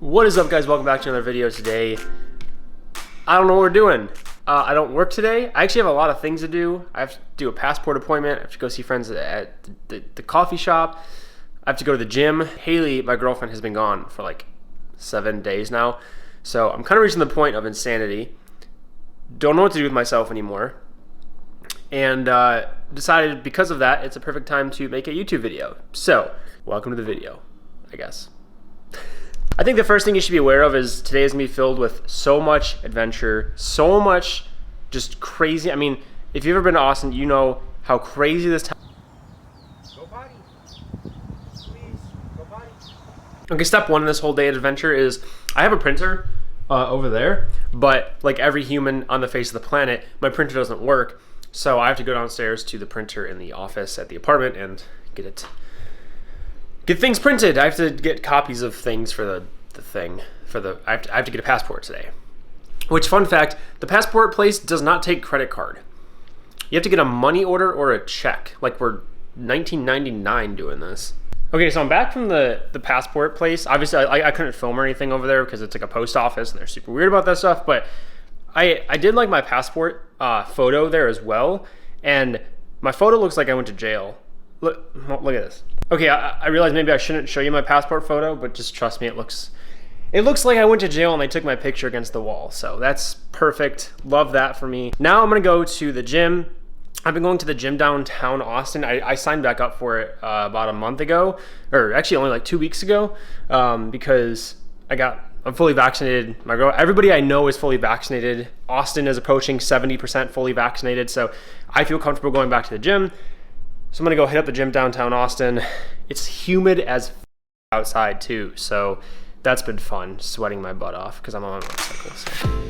What is up, guys? Welcome back to another video today. I don't know what we're doing. I don't work today. I actually have a lot of things to do. I have to do a passport appointment. I have to go see friends at the coffee shop. I have to go to the gym. Haley, my girlfriend, has been gone for like 7 days now. So I'm kind of reaching the point of insanity. Don't know what to do with myself anymore. And decided because of that, it's a perfect time to make a YouTube video. So, welcome to the video, I guess. I think the first thing you should be aware of is today is going to be filled with so much adventure, so much just crazy. I mean, if you've ever been to Austin, you know how crazy this town. Go potty. Please, go potty. Okay, step one in this whole day of adventure is I have a printer over there, but like every human on the face of the planet, my printer doesn't work. So I have to go downstairs to the printer in the office at the apartment and get things printed. I have to get copies of things for the thing. I have to get a passport today. Which, fun fact, the passport place does not take credit card. You have to get a money order or a check. Like we're 1999 doing this. Okay, so I'm back from the passport place. Obviously, I couldn't film or anything over there because it's like a post office and they're super weird about that stuff. But I did like my passport photo there as well. And my photo looks like I went to jail. Look at this. Okay, I realize maybe I shouldn't show you my passport photo, but just trust me, it looks like I went to jail and they took my picture against the wall. So that's perfect. Love that for me. Now I'm gonna go to the gym. I've been going to the gym downtown Austin. I signed back up for it about a month ago, or actually only like 2 weeks ago, because I'm fully vaccinated. Everybody I know is fully vaccinated. Austin is approaching 70% fully vaccinated, so I feel comfortable going back to the gym. So I'm gonna go hit up the gym downtown Austin. It's humid as outside too, so that's been fun, sweating my butt off because I'm on my motorcycle. So.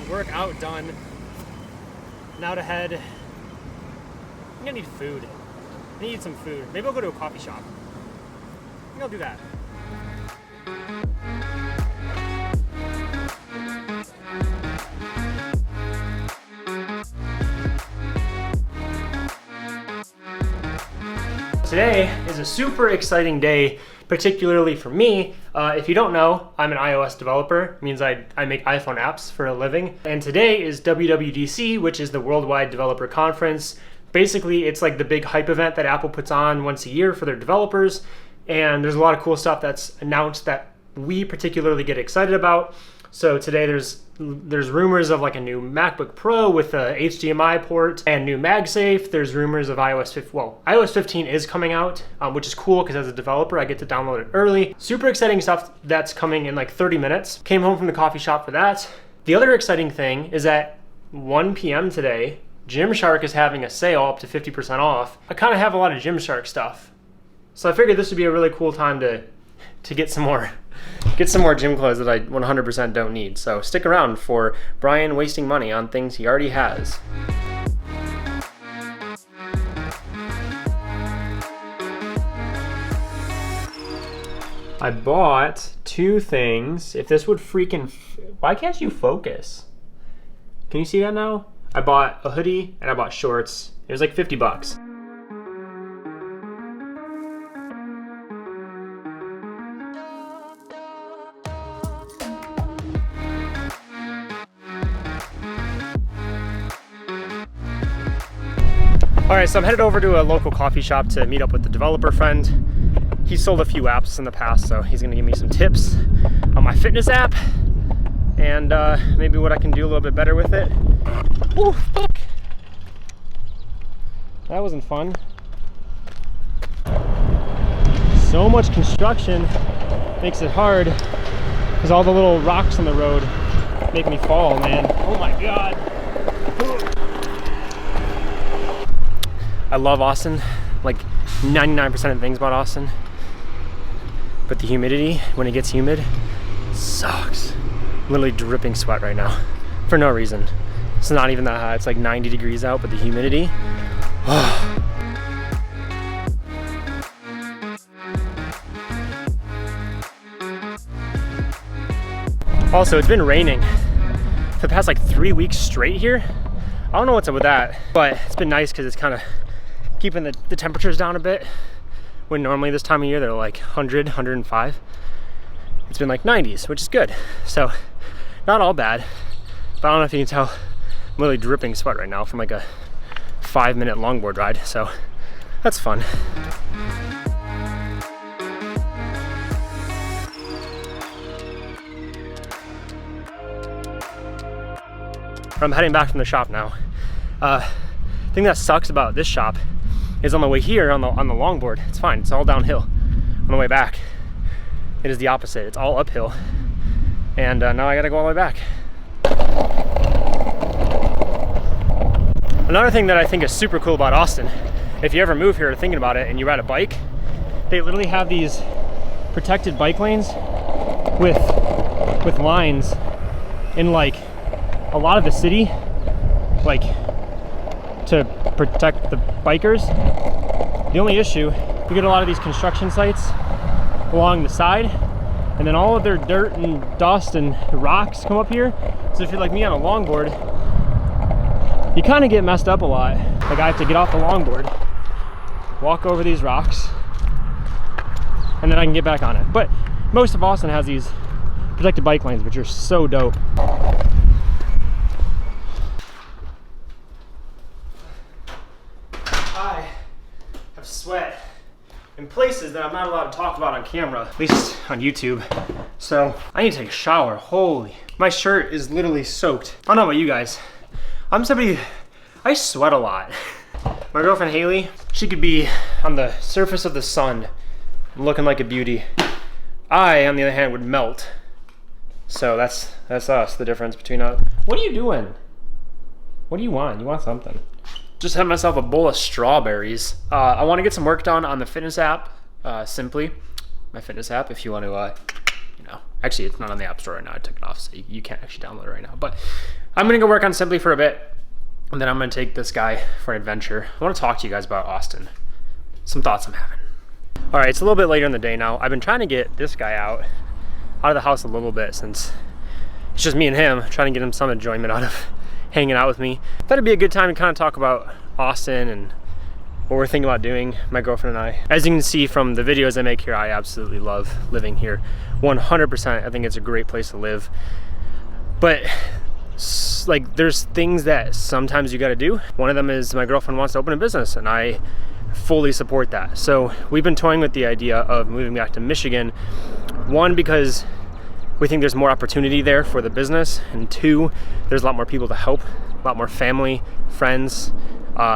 Workout done. Now to head. I'm gonna need food. I need some food. Maybe I'll go to a coffee shop. I think I'll do that. Today is a super exciting day, particularly for me. If you don't know, I'm an iOS developer. It means I make iPhone apps for a living. And today is WWDC, which is the Worldwide Developer Conference. Basically, it's like the big hype event that Apple puts on once a year for their developers. And there's a lot of cool stuff that's announced that we particularly get excited about. So today there's rumors of like a new MacBook Pro with a HDMI port and new MagSafe. There's rumors of iOS 15 is coming out, which is cool because as a developer, I get to download it early. Super exciting stuff that's coming in like 30 minutes. Came home from the coffee shop for that. The other exciting thing is at 1 p.m. today, Gymshark is having a sale up to 50% off. I kind of have a lot of Gymshark stuff. So I figured this would be a really cool time to get some more gym clothes that I 100% don't need. So stick around for Brian wasting money on things he already has. I bought 2 things. If this would why can't you focus? Can you see that now? I bought a hoodie and I bought shorts. It was like 50 bucks. All right, so I'm headed over to a local coffee shop to meet up with the developer friend. He's sold a few apps in the past, so he's gonna give me some tips on my fitness app and maybe what I can do a little bit better with it. Ooh, fuck. That wasn't fun. So much construction makes it hard because all the little rocks on the road make me fall, man. Oh my God. I love Austin, like 99% of things about Austin. but the humidity, when it gets humid, sucks. I'm literally dripping sweat right now for no reason. It's not even that hot. It's like 90 degrees out, but the humidity, Also, it's been raining for the past like 3 weeks straight here. I don't know what's up with that, but it's been nice because it's kind of keeping the temperatures down a bit. When normally this time of year they're like 100, 105. It's been like 90s, which is good. So not all bad, but I don't know if you can tell, I'm literally dripping sweat right now from like a 5-minute longboard ride. So that's fun. I'm heading back from the shop now. Thing that sucks about this shop is on the way here on the longboard, it's fine, it's all downhill. On the way back, it is the opposite, it's all uphill. And now I gotta go all the way back. Another thing that I think is super cool about Austin, if you ever move here thinking about it and you ride a bike, they literally have these protected bike lanes with lines in like a lot of the city, like to protect the bikers. The only issue, you get a lot of these construction sites along the side, and then all of their dirt and dust and rocks come up here. So if you're like me on a longboard, you kind of get messed up a lot. Like I have to get off the longboard, walk over these rocks, and then I can get back on it. But most of Austin has these protected bike lanes, which are so dope. I have sweat in places that I'm not allowed to talk about on camera, at least on YouTube. So I need to take a shower. Holy, my shirt is literally soaked. I don't know about you guys. I'm somebody, I sweat a lot. My girlfriend Haley, she could be on the surface of the sun looking like a beauty. I, on the other hand, would melt. So that's us, the difference between us. What are you doing? What do you want? You want something? Just had myself a bowl of strawberries. I want to get some work done on the fitness app, Simply, my fitness app. If you want to, actually it's not on the App Store right now. I took it off, so you can't actually download it right now. But I'm gonna go work on Simply for a bit, and then I'm gonna take this guy for an adventure. I want to talk to you guys about Austin. Some thoughts I'm having. All right, it's a little bit later in the day now. I've been trying to get this guy out of the house a little bit since it's just me and him, trying to get him some enjoyment out of hanging out with me. Thought it'd be a good time to kind of talk about Austin and what we're thinking about doing, my girlfriend and I. As you can see from the videos I make here, I absolutely love living here. 100%, I think it's a great place to live. But like, there's things that sometimes you gotta do. One of them is my girlfriend wants to open a business, and I fully support that. So we've been toying with the idea of moving back to Michigan. One, because we think there's more opportunity there for the business, and two, there's a lot more people to help, a lot more family, friends,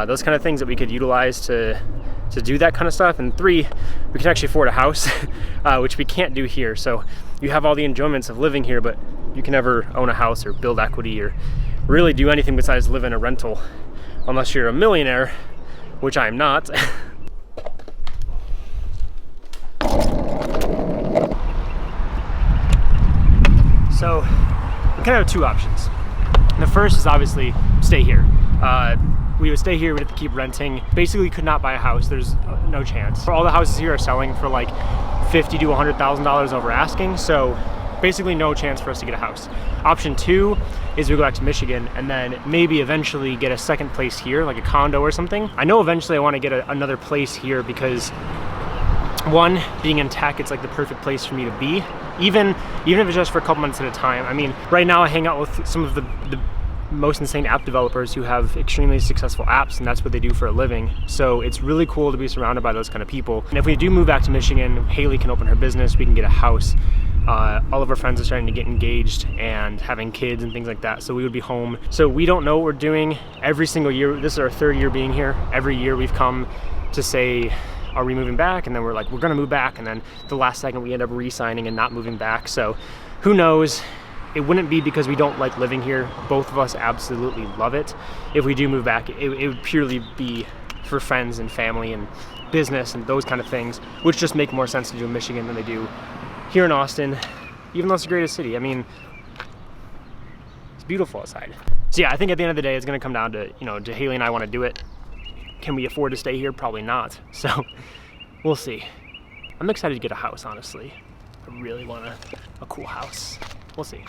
those kind of things that we could utilize to do that kind of stuff. And three, we can actually afford a house, which we can't do here. So you have all the enjoyments of living here, but you can never own a house or build equity or really do anything besides live in a rental, unless you're a millionaire, which I am not. So we kind of have two options. The first is obviously stay here. We would stay here, we'd have to keep renting. Basically could not buy a house, there's no chance. All the houses here are selling for like $50,000 to $100,000 over asking, so basically no chance for us to get a house. Option two is we go back to Michigan and then maybe eventually get a second place here, like a condo or something. I know eventually I want to get another place here because one, being in tech, it's like the perfect place for me to be. Even if it's just for a couple months at a time. I mean, right now I hang out with some of the most insane app developers who have extremely successful apps, and that's what they do for a living. So it's really cool to be surrounded by those kind of people. And if we do move back to Michigan, Haley can open her business, we can get a house. All of our friends are starting to get engaged and having kids and things like that, so we would be home. So we don't know what we're doing every single year. This is our third year being here. Every year we've come to say, are we moving back? And then we're like, we're gonna move back. And then the last second we end up re-signing and not moving back. So who knows? It wouldn't be because we don't like living here. Both of us absolutely love it. If we do move back, it would purely be for friends and family and business and those kind of things, which just make more sense to do in Michigan than they do here in Austin, even though it's the greatest city. I mean, it's beautiful outside. So yeah, I think at the end of the day, it's gonna come down to, you know, do Haley and I wanna do it? Can we afford to stay here? Probably not. So we'll see. I'm excited to get a house, honestly. I really want a cool house. We'll see.